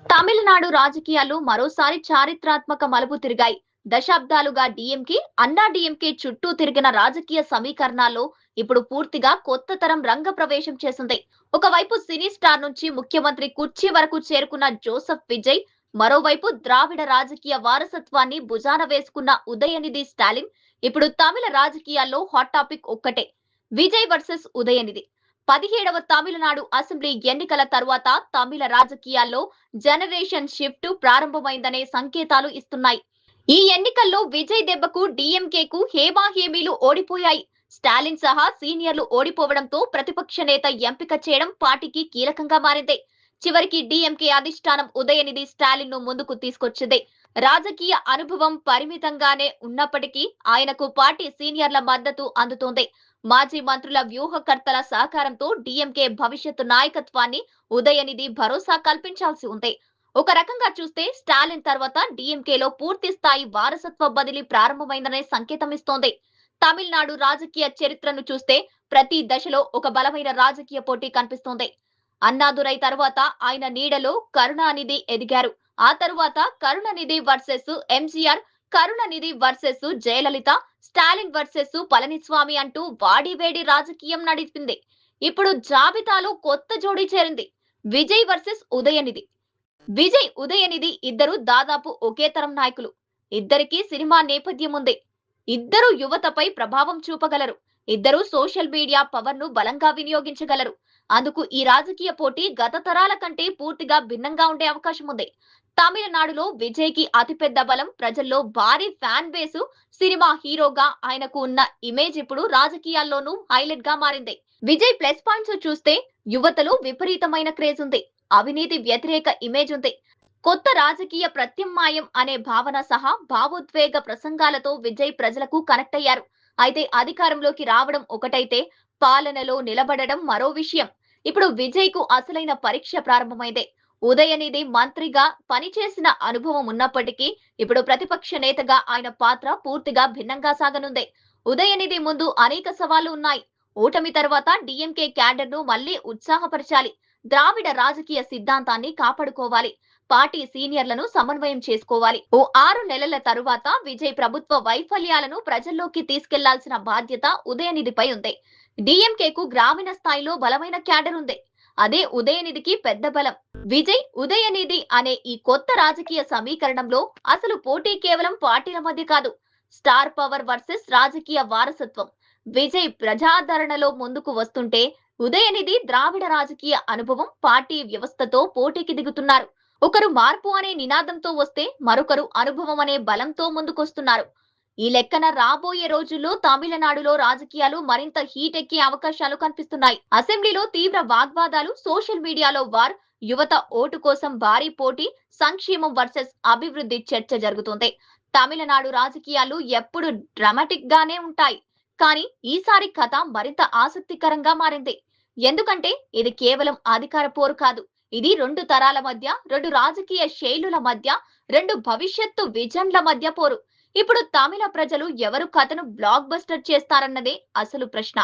తమిళనాడు రాజకీయాలు మరోసారి చారిత్రాత్మక మలుపు తిరిగాయి. దశాబ్దాలుగా డీఎంకే, అన్నా డీఎంకే చుట్టూ తిరిగిన రాజకీయ సమీకరణాల్లో ఇప్పుడు పూర్తిగా కొత్త తరం రంగ ప్రవేశం చేసింది. ఒకవైపు సినీ స్టార్ నుంచి ముఖ్యమంత్రి కుర్చీ వరకు చేరుకున్న జోసెఫ్ విజయ్, మరోవైపు ద్రావిడ రాజకీయ వారసత్వాన్ని భుజాన వేసుకున్న ఉదయనిధి స్టాలిన్. ఇప్పుడు తమిళ రాజకీయాల్లో హాట్ టాపిక్ ఒక్కటే: విజయ్ వర్సెస్ ఉదయనిధి. 17వ తమిళనాడు అసెంబ్లీ ఎన్నికల తరువాత తమిళ రాజకీయాల్లో జనరేషన్ షిఫ్ట్ ప్రారంభమైందనే సంకేతాలు ఇస్తున్నాయి. ఈ ఎన్నికల్లో విజయ్ దెబ్బకు డీఎంకేకు హేమాహేమీలు ఓడిపోయాయి. స్టాలిన్ సహా సీనియర్లు ఓడిపోవడంతో ప్రతిపక్ష నేత ఎంపిక చేయడం పార్టీకి కీలకంగా మారింది. చివరికి డీఎంకే అధిష్టానం ఉదయనిధి స్టాలిన్ ను ముందుకు తీసుకొచ్చింది. రాజకీయ అనుభవం పరిమితంగానే ఉన్నప్పటికీ ఆయనకు పార్టీ సీనియర్ల మద్దతు అందుతోంది. మాజీ మంత్రుల వ్యూహకర్తల సహకారంతో డీఎంకే భవిష్యత్తు నాయకత్వాన్ని ఉదయనిధి భరోసా కల్పించాల్సి ఉంది. ఒక రకంగా చూస్తే స్టాలిన్ తర్వాత డీఎంకేలో పూర్తి స్థాయి వారసత్వ బదిలీ ప్రారంభమైందనే సంకేతం ఇస్తోంది. తమిళనాడు రాజకీయ చరిత్రను చూస్తే ప్రతి దశలో ఒక బలమైన రాజకీయ పోటీ కనిపిస్తోంది. అన్నాదురై తర్వాత ఆయన నీడలో కరుణానిధి ఎదిగారు. ఆ తరువాత Karunanidhi versus MGR, Karunanidhi versus Jayalalithaa, Stalin versus Palaniswami అంటూ వాడివేడి రాజకీయం నడిపింది. ఇప్పుడు జాబితాలో కొత్త జోడీ చేరింది: విజయ్ వర్సెస్ ఉదయనిధి. విజయ్, ఉదయనిధి ఇద్దరు దాదాపు ఒకే తరం నాయకులు. ఇద్దరికీ సినిమా నేపథ్యం ఉంది. ఇద్దరు యువతపై ప్రభావం చూపగలరు. ఇద్దరు సోషల్ మీడియా పవర్ ను బలంగా వినియోగించగలరు. అందుకు ఈ రాజకీయ పోటీ గత తరాల కంటే పూర్తిగా భిన్నంగా ఉండే అవకాశం ఉంది. తమిళనాడులో విజయ్ కి అతిపెద్ద బలం ప్రజల్లో భారీ ఫ్యాన్ బేసు. సినిమా హీరోగా ఆయనకు ఉన్న ఇమేజ్ ఇప్పుడు రాజకీయాల్లోనూ హైలైట్ గా మారింది. విజయ్ ప్లస్ పాయింట్స్ చూస్తే యువతలో విపరీతమైన క్రేజ్ ఉంది. అవినీతి వ్యతిరేక ఇమేజ్ ఉంది. కొత్త రాజకీయ ప్రత్యామ్నాయం అనే భావన సహా భావోద్వేగ ప్రసంగాలతో విజయ్ ప్రజలకు కనెక్ట్ అయ్యారు. అయితే అధికారంలోకి రావడం ఒకటైతే పాలనలో నిలబడడం మరో విషయం. ఇప్పుడు విజయ్ కు అసలైన పరీక్ష ప్రారంభమైంది. ఉదయనిధి మంత్రిగా పనిచేసిన అనుభవం ఉన్నప్పటికీ ఇప్పుడు ప్రతిపక్ష నేతగా ఆయన పాత్ర పూర్తిగా భిన్నంగా సాగనుంది. ఉదయనిధి ముందు అనేక సవాళ్లు ఉన్నాయి. ఓటమి తర్వాత డీఎంకే క్యాడర్ ను మళ్లీ ఉత్సాహపరచాలి. ద్రావిడ రాజకీయ సిద్ధాంతాన్ని కాపాడుకోవాలి. పార్టీ సీనియర్లను సమన్వయం చేసుకోవాలి. ఓ 6 నెలల తరువాత విజయ్ ప్రభుత్వ వైఫల్యాలను ప్రజల్లోకి తీసుకెళ్లాల్సిన బాధ్యత ఉదయనిధిపై ఉంది. డీఎంకేకు గ్రామీణ స్థాయిలో బలమైన క్యాడర్ ఉంది. అదే ఉదయనిధికి పెద్ద బలం. విజయ్, ఉదయనిధి అనే ఈ కొత్త రాజకీయ సమీకరణంలో అసలు పోటీ కేవలం పార్టీల మధ్య కాదు, స్టార్ పవర్ వర్సెస్ రాజకీయ వారసత్వం. విజయ్ ప్రజాదరణలో ముందుకు వస్తుంటే ఉదయనిధి ద్రావిడ రాజకీయ అనుభవం, పార్టీ వ్యవస్థతో పోటీకి దిగుతున్నారు. ఒకరు మార్పు అనే నినాదంతో వస్తే మరొకరు అనుభవం అనే బలంతో ముందుకొస్తున్నారు. ఈ లెక్కన రాబోయే రోజుల్లో తమిళనాడులో రాజకీయాలు మరింత హీట్ ఎక్కే అవకాశాలు కనిపిస్తున్నాయి. అసెంబ్లీలో తీవ్ర వాగ్వాదాలు, సోషల్ మీడియాలో వార్, యువత ఓటు కోసం భారీ పోటీ, సంక్షేమం వర్సెస్ అభివృద్ధి చర్చ జరుగుతుంది. తమిళనాడు రాజకీయాలు ఎప్పుడు డ్రామాటిక్ గానే ఉంటాయి, కానీ ఈసారి కథ మరింత ఆసక్తికరంగా మారింది. ఎందుకంటే ఇది కేవలం అధికార పోరు కాదు. ఇది రెండు తరాల మధ్య, రెండు రాజకీయ శైలుల మధ్య, రెండు భవిష్యత్తు విజన్ల మధ్య పోరు. ఇప్పుడు తమిళ ప్రజలు ఎవరు కథను బ్లాక్ బస్టర్ చేస్తారన్నదే అసలు ప్రశ్న.